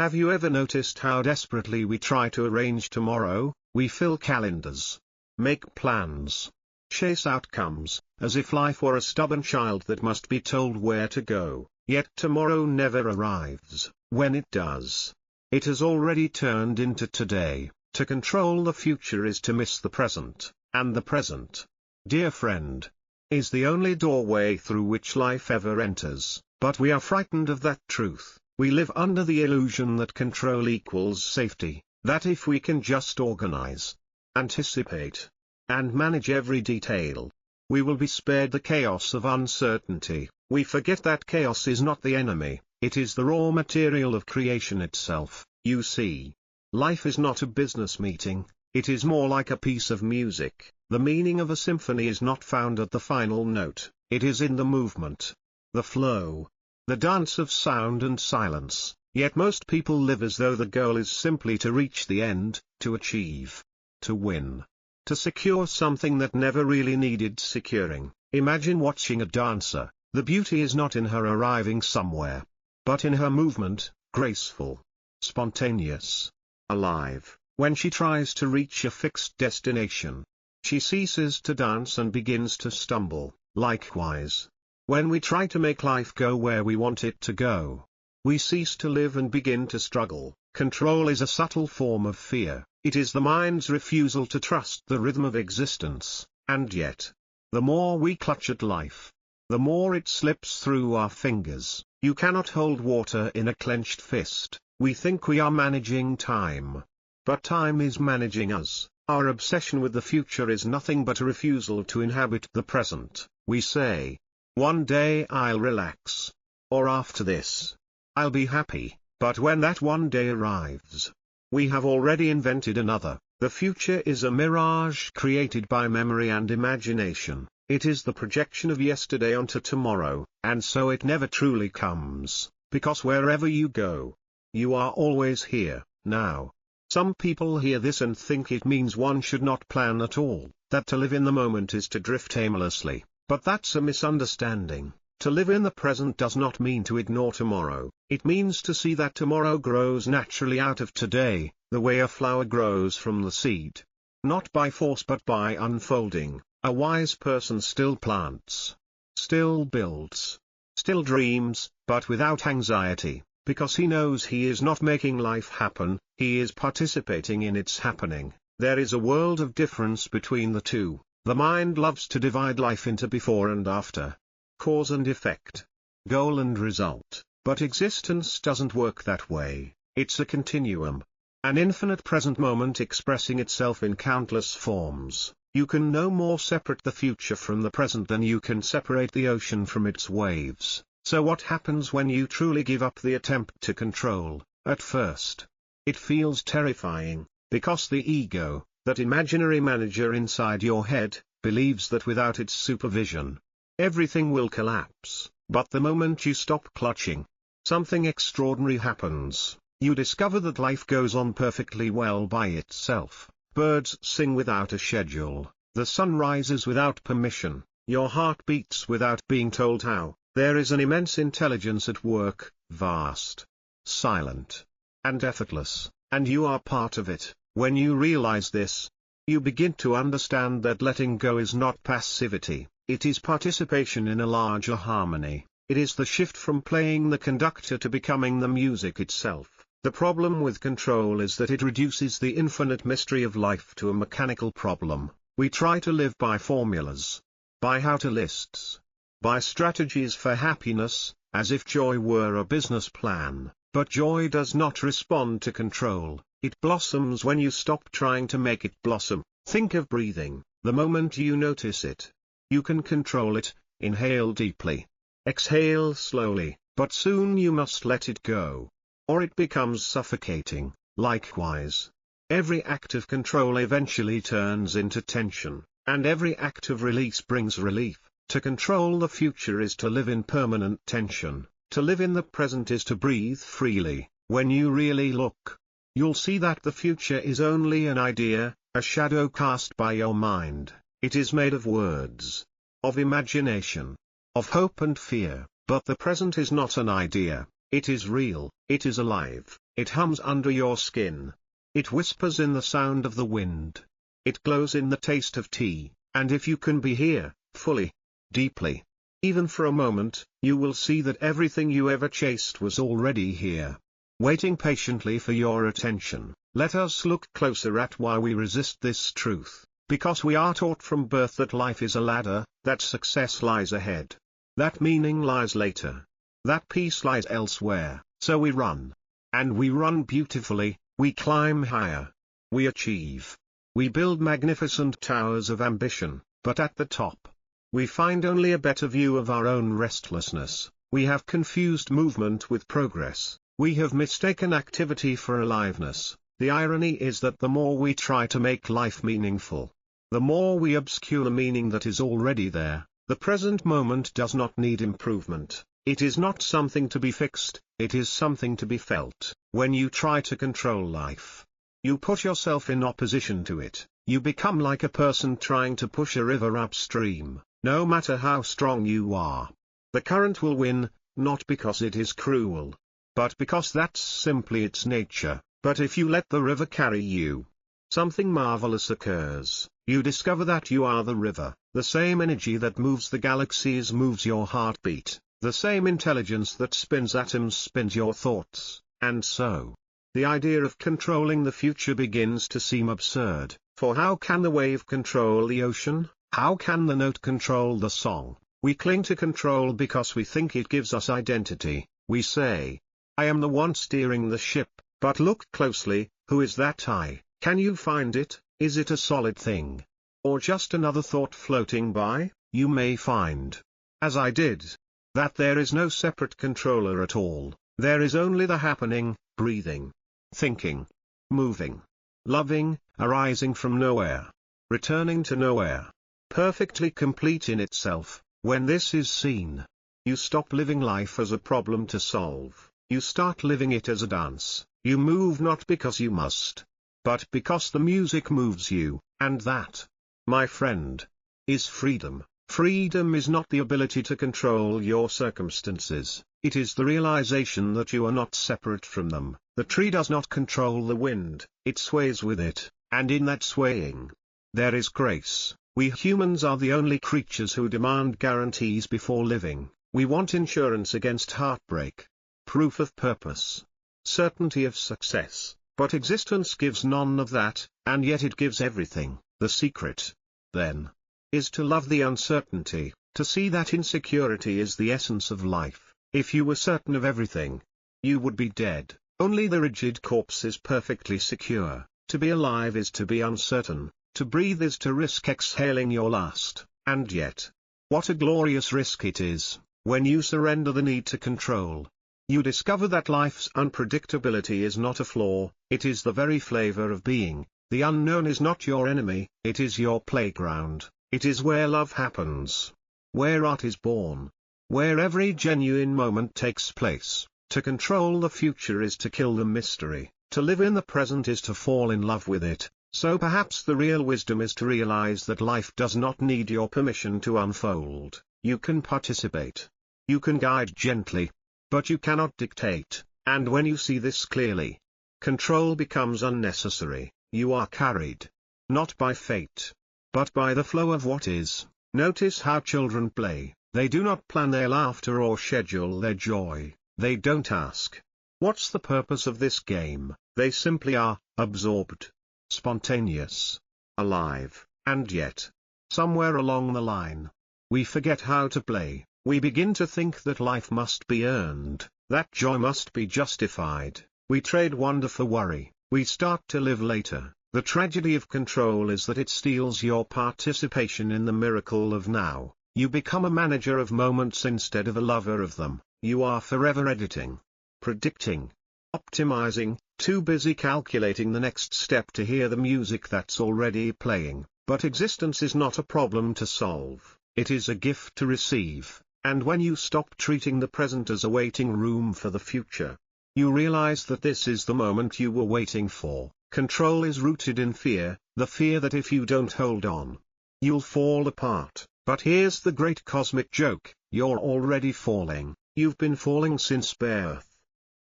Have you ever noticed how desperately we try to arrange tomorrow? We fill calendars, make plans, chase outcomes, as if life were a stubborn child that must be told where to go, yet tomorrow never arrives. When it does, it has already turned into today. To control the future is to miss the present, and the present, dear friend, is the only doorway through which life ever enters. But we are frightened of that truth. We live under the illusion that control equals safety, that if we can just organize, anticipate, and manage every detail, we will be spared the chaos of uncertainty. We forget that chaos is not the enemy, it is the raw material of creation itself. You see, life is not a business meeting, it is more like a piece of music. The meaning of a symphony is not found at the final note, it is in the movement, the flow, the dance of sound and silence. Yet most people live as though the goal is simply to reach the end, to achieve, to win, to secure something that never really needed securing. Imagine watching a dancer. The beauty is not in her arriving somewhere, but in her movement, graceful, spontaneous, alive. When she tries to reach a fixed destination, she ceases to dance and begins to stumble. Likewise, when we try to make life go where we want it to go, we cease to live and begin to struggle. Control is a subtle form of fear. It is the mind's refusal to trust the rhythm of existence, and yet, the more we clutch at life, the more it slips through our fingers. You cannot hold water in a clenched fist. We think we are managing time, but time is managing us. Our obsession with the future is nothing but a refusal to inhabit the present. We say, one day I'll relax, or after this, I'll be happy, but when that one day arrives, we have already invented another. The future is a mirage created by memory and imagination. It is the projection of yesterday onto tomorrow, and so it never truly comes, because wherever you go, you are always here, now. Some people hear this and think it means one should not plan at all, that to live in the moment is to drift aimlessly, but that's a misunderstanding. To live in the present does not mean to ignore tomorrow, it means to see that tomorrow grows naturally out of today, the way a flower grows from the seed. Not by force but by unfolding. A wise person still plants, still builds, still dreams, but without anxiety, because he knows he is not making life happen, he is participating in its happening. There is a world of difference between the two. The mind loves to divide life into before and after, cause and effect, goal and result, but existence doesn't work that way. It's a continuum, an infinite present moment expressing itself in countless forms. You can no more separate the future from the present than you can separate the ocean from its waves. So what happens when you truly give up the attempt to control? At first, it feels terrifying, because the ego, that imaginary manager inside your head, believes that without its supervision, everything will collapse. But the moment you stop clutching, something extraordinary happens. You discover that life goes on perfectly well by itself. Birds sing without a schedule, the sun rises without permission, your heart beats without being told how. There is an immense intelligence at work, vast, silent, and effortless, and you are part of it. When you realize this, you begin to understand that letting go is not passivity, it is participation in a larger harmony. It is the shift from playing the conductor to becoming the music itself. The problem with control is that it reduces the infinite mystery of life to a mechanical problem. We try to live by formulas, by how-to lists, by strategies for happiness, as if joy were a business plan. But joy does not respond to control, it blossoms when you stop trying to make it blossom. Think of breathing. The moment you notice it, you can control it. Inhale deeply, exhale slowly, but soon you must let it go, or it becomes suffocating. Likewise, every act of control eventually turns into tension, and every act of release brings relief. To control the future is to live in permanent tension. To live in the present is to breathe freely. When you really look, you'll see that the future is only an idea, a shadow cast by your mind. It is made of words, of imagination, of hope and fear, but the present is not an idea. It is real, it is alive, it hums under your skin. It whispers in the sound of the wind. It glows in the taste of tea, and if you can be here, fully, deeply, even for a moment, you will see that everything you ever chased was already here, waiting patiently for your attention. Let us look closer at why we resist this truth, because we are taught from birth that life is a ladder, that success lies ahead, that meaning lies later, that peace lies elsewhere, so we run. And we run beautifully, we climb higher. We achieve. We build magnificent towers of ambition, but at the top, we find only a better view of our own restlessness. We have confused movement with progress. We have mistaken activity for aliveness. The irony is that the more we try to make life meaningful, the more we obscure the meaning that is already there. The present moment does not need improvement. It is not something to be fixed, it is something to be felt. When you try to control life, you put yourself in opposition to it. You become like a person trying to push a river upstream. No matter how strong you are, the current will win, not because it is cruel, but because that's simply its nature. But if you let the river carry you, something marvelous occurs. You discover that you are the river. The same energy that moves the galaxies moves your heartbeat. The same intelligence that spins atoms spins your thoughts, and so, the idea of controlling the future begins to seem absurd, for how can the wave control the ocean? How can the note control the song? We cling to control because we think it gives us identity. We say, I am the one steering the ship, but look closely, who is that I? Can you find it? Is it a solid thing? Or just another thought floating by? You may find, as I did, that there is no separate controller at all. There is only the happening, breathing, thinking, moving, loving, arising from nowhere, returning to nowhere, perfectly complete in itself. When this is seen, you stop living life as a problem to solve. You start living it as a dance. You move not because you must, but because the music moves you, and that, my friend, is freedom. Freedom is not the ability to control your circumstances, it is the realization that you are not separate from them. The tree does not control the wind, it sways with it, and in that swaying, there is grace. We humans are the only creatures who demand guarantees before living. We want insurance against heartbreak, proof of purpose, certainty of success, but existence gives none of that, and yet it gives everything. The secret, then, is to love the uncertainty, to see that insecurity is the essence of life. If you were certain of everything, you would be dead. Only the rigid corpse is perfectly secure. To be alive is to be uncertain, to breathe is to risk exhaling your last, and yet, what a glorious risk it is, when you surrender the need to control. You discover that life's unpredictability is not a flaw, it is the very flavor of being. The unknown is not your enemy, it is your playground. It is where love happens, where art is born, where every genuine moment takes place. To control the future is to kill the mystery, to live in the present is to fall in love with it. So perhaps the real wisdom is to realize that life does not need your permission to unfold. You can participate, you can guide gently, but you cannot dictate, and when you see this clearly, control becomes unnecessary. You are carried, not by fate, but by the flow of what is. Notice how children play. They do not plan their laughter or schedule their joy. They don't ask, what's the purpose of this game? They simply are, absorbed, spontaneous, alive, and yet, somewhere along the line, we forget how to play. We begin to think that life must be earned, that joy must be justified. We trade wonder for worry. We start to live later. The tragedy of control is that it steals your participation in the miracle of now. You become a manager of moments instead of a lover of them. You are forever editing, predicting, optimizing, too busy calculating the next step to hear the music that's already playing. But existence is not a problem to solve, it is a gift to receive. And when you stop treating the present as a waiting room for the future, you realize that this is the moment you were waiting for. Control is rooted in fear, the fear that if you don't hold on, you'll fall apart. But here's the great cosmic joke, you're already falling. You've been falling since birth.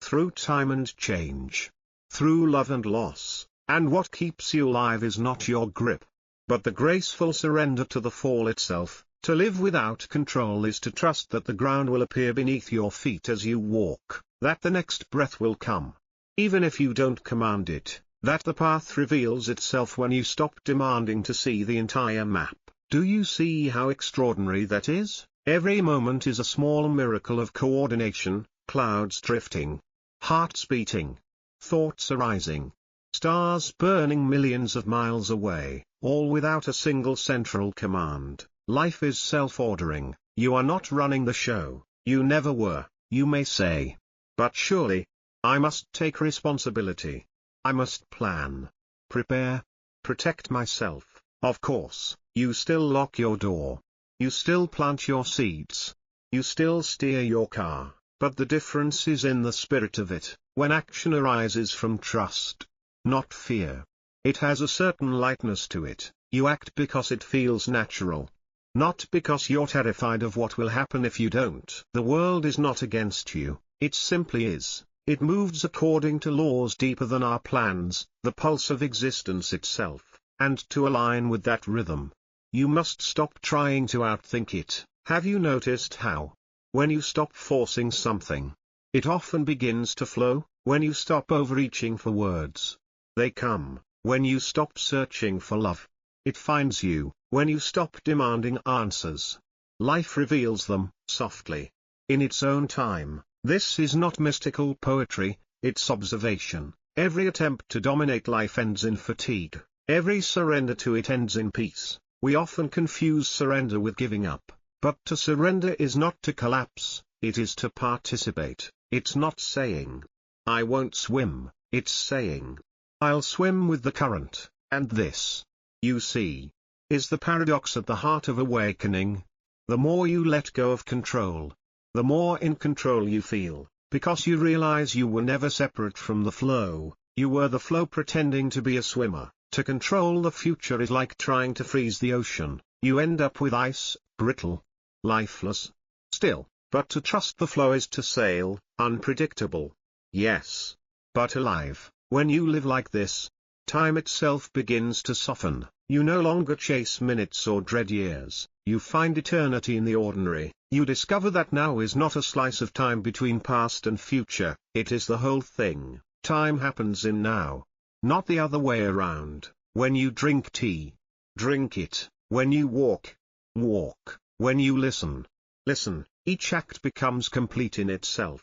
through time and change, through love and loss, and what keeps you alive is not your grip, but the graceful surrender to the fall itself. To live without control is to trust that the ground will appear beneath your feet as you walk, that the next breath will come, even if you don't command it, that the path reveals itself when you stop demanding to see the entire map. Do you see how extraordinary that is? Every moment is a small miracle of coordination, clouds drifting, hearts beating, thoughts arising, stars burning millions of miles away, all without a single central command. Life is self-ordering. You are not running the show, you never were, you may say. But surely, I must take responsibility. I must plan, prepare, protect myself. Of course, you still lock your door. You still plant your seeds. You still steer your car, but the difference is in the spirit of it. When action arises from trust, not fear, it has a certain lightness to it. You act because it feels natural. Not because you're terrified of what will happen if you don't. The world is not against you, it simply is. It moves according to laws deeper than our plans, the pulse of existence itself, and to align with that rhythm, you must stop trying to outthink it. Have you noticed how, when you stop forcing something, it often begins to flow? When you stop overreaching for words, they come. When you stop searching for love, it finds you. When you stop demanding answers, life reveals them, softly, in its own time. This is not mystical poetry, it's observation. Every attempt to dominate life ends in fatigue. Every surrender to it ends in peace. We often confuse surrender with giving up, but to surrender is not to collapse, it is to participate. It's not saying, I won't swim, it's saying, I'll swim with the current. And this, you see, is the paradox at the heart of awakening. The more you let go of control, the more in control you feel, because you realize you were never separate from the flow, you were the flow pretending to be a swimmer. To control the future is like trying to freeze the ocean. You end up with ice, brittle, lifeless, still. But to trust the flow is to sail, unpredictable, yes, but alive. When you live like this, time itself begins to soften. You no longer chase minutes or dread years, you find eternity in the ordinary. You discover that now is not a slice of time between past and future, it is the whole thing. Time happens in now, not the other way around. When you drink tea, drink it. When you walk, walk. When you listen, listen. Each act becomes complete in itself,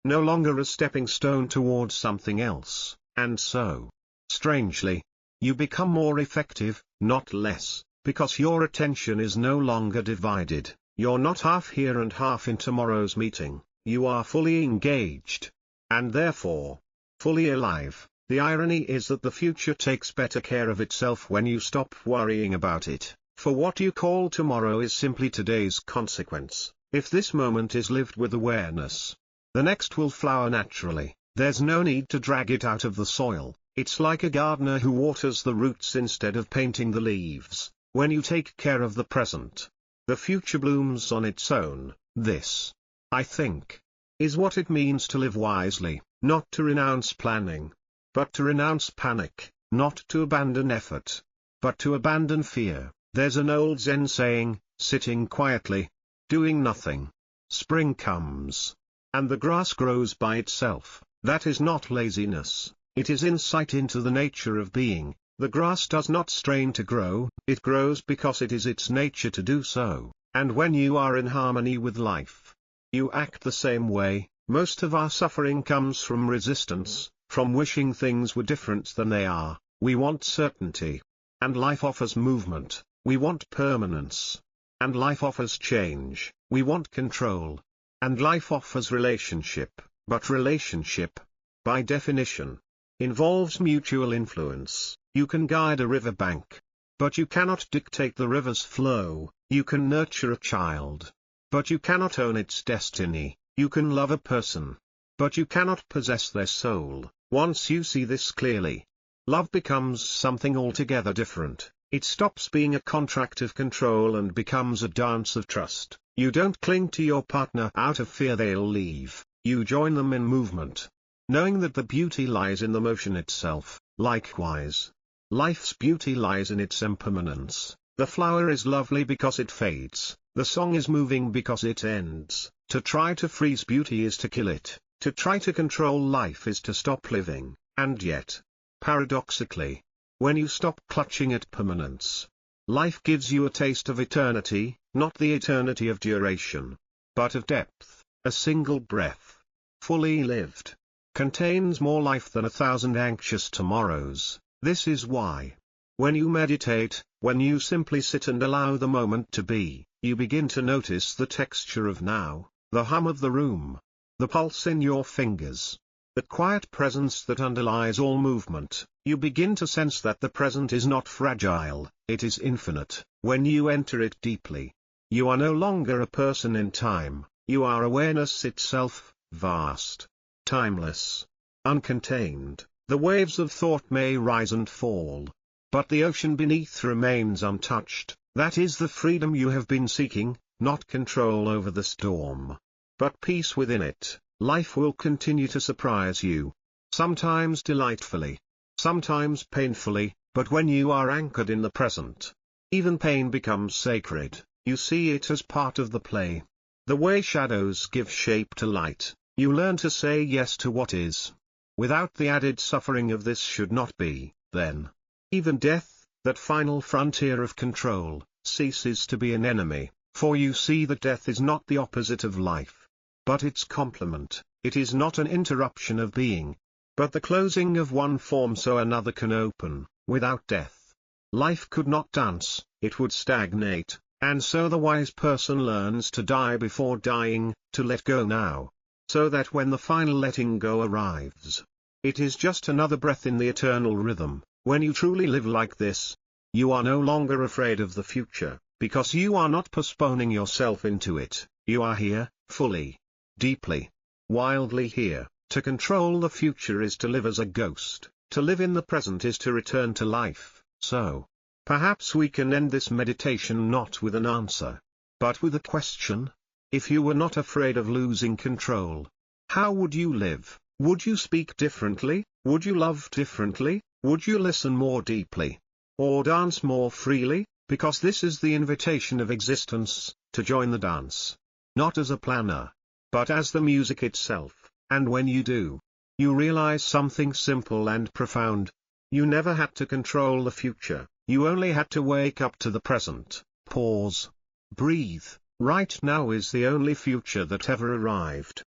no longer a stepping stone towards something else, and so, strangely, you become more effective, not less, because your attention is no longer divided. You're not half here and half in tomorrow's meeting, you are fully engaged, and therefore, fully alive. The irony is that the future takes better care of itself when you stop worrying about it, for what you call tomorrow is simply today's consequence. If this moment is lived with awareness, the next will flower naturally. There's no need to drag it out of the soil. It's like a gardener who waters the roots instead of painting the leaves. When you take care of the present, the future blooms on its own. This, I think, is what it means to live wisely, not to renounce planning, but to renounce panic, not to abandon effort, but to abandon fear. There's an old Zen saying, sitting quietly, doing nothing, spring comes, and the grass grows by itself. That is not laziness, it is insight into the nature of being. The grass does not strain to grow, it grows because it is its nature to do so, and when you are in harmony with life, you act the same way. Most of our suffering comes from resistance, from wishing things were different than they are. We want certainty, and life offers movement. We want permanence, and life offers change. We want control, and life offers relationship. But relationship, by definition, involves mutual influence. You can guide a river bank, but you cannot dictate the river's flow. You can nurture a child, but you cannot own its destiny. You can love a person, but you cannot possess their soul. Once you see this clearly, love becomes something altogether different. It stops being a contract of control and becomes a dance of trust. You don't cling to your partner out of fear they'll leave. You join them in movement. knowing that the beauty lies in the motion itself. Likewise, life's beauty lies in its impermanence. The flower is lovely because it fades, the song is moving because it ends. To try to freeze beauty is to kill it, to try to control life is to stop living, and yet, paradoxically, when you stop clutching at permanence, life gives you a taste of eternity, not the eternity of duration, but of depth. A single breath, fully lived, contains more life than 1,000 anxious tomorrows. This is why, when you meditate, when you simply sit and allow the moment to be, you begin to notice the texture of now, the hum of the room, the pulse in your fingers, the quiet presence that underlies all movement. You begin to sense that the present is not fragile, it is infinite. When you enter it deeply, you are no longer a person in time, you are awareness itself, vast, timeless, uncontained. The waves of thought may rise and fall, but the ocean beneath remains untouched. That is the freedom you have been seeking, not control over the storm, but peace within it. Life will continue to surprise you, sometimes delightfully, sometimes painfully, but when you are anchored in the present, even pain becomes sacred. You see it as part of the play. The way shadows give shape to light, you learn to say yes to what is. Without the added suffering of this should not be, then, even death, that final frontier of control, ceases to be an enemy, for you see that death is not the opposite of life, but its complement. It is not an interruption of being, but the closing of one form so another can open. Without death, life could not dance, it would stagnate, and so the wise person learns to die before dying, to let go now, so that when the final letting go arrives, it is just another breath in the eternal rhythm. When you truly live like this, you are no longer afraid of the future, because you are not postponing yourself into it. You are here, fully, deeply, wildly here. To control the future is to live as a ghost, to live in the present is to return to life. So, perhaps we can end this meditation not with an answer, but with a question. If you were not afraid of losing control, how would you live? Would you speak differently? Would you love differently? Would you listen more deeply? Or dance more freely? Because this is the invitation of existence, to join the dance. Not as a planner, but as the music itself. And when you do, you realize something simple and profound. You never had to control the future, you only had to wake up to the present. Pause. Breathe. Right now is the only future that ever arrived.